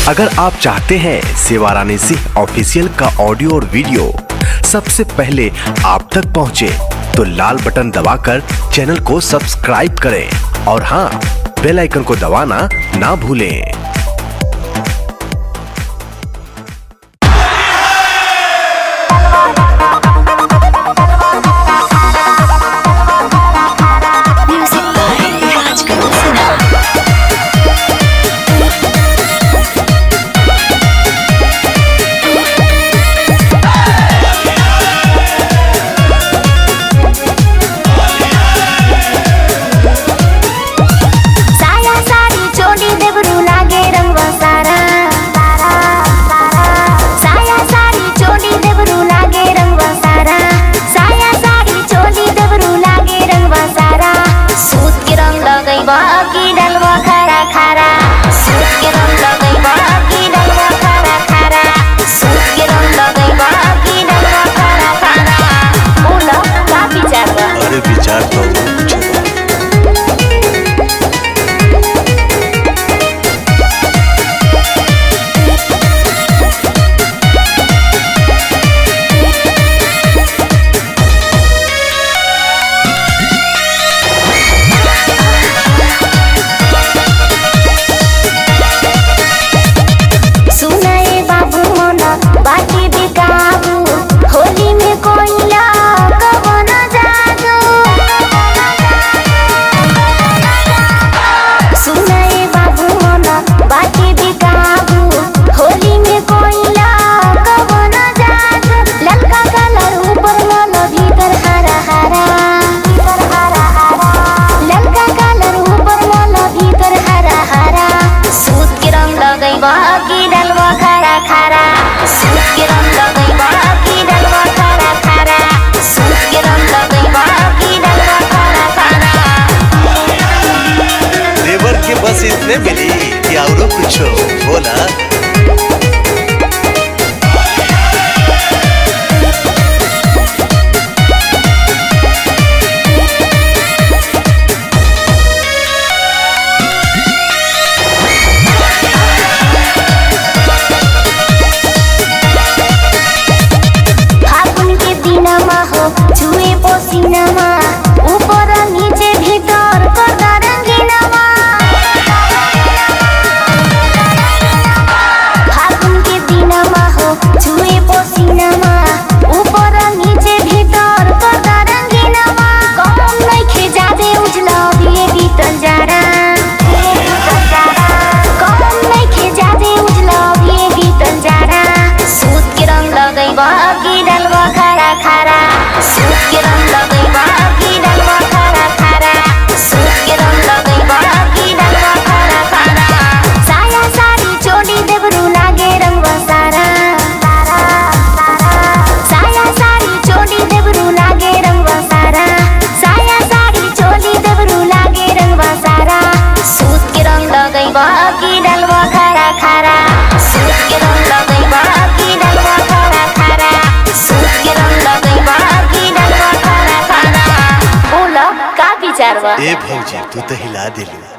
अगर आप चाहते हैं शिवारानी सिंह ऑफिशियल का ऑडियो और वीडियो सबसे पहले आप तक पहुंचे, तो लाल बटन दबाकर चैनल को सब्सक्राइब करें और हाँ, बेल आइकन को दबाना ना भूलें। बस इतने मिली कि और कुछ बोला। फागुन के दिनमा हो छुए पसीनामा, ऊपर नीचे भीतर करता रंगीनामा। फागुन के दिनमा हो छुए पसीनामा, ऊपर नीचे भीतर करता रंगीनामा। कौन नइखे जादे उजला दिए बीतल जाड़ा, कौन नइखे जादे उजला दिए बीतल जाड़ा। सूत के रंग लगैबा कि डालबा खारा खारा, सूत के रंग लगैबा कि डालबा खारा खारा, सूत के रंग लगैबा कि डालबा खारा खारा। साया साड़ी चोली देबरू लागे रंगवा सारा, साया साड़ी चोली देबरू लागे रंगवा सारा, साया साड़ी चोली देबरू लागे रंगवा सारा। सूत के रंग लगैबा कि डालबा खारा खारा, सूत के रंग लगैबा कि डालबा खारा खारा, सूत के रंग लगैबा कि डालबा खारा खारा। बोला का विचार बा? ए भौजी तू तो हिला दिलू।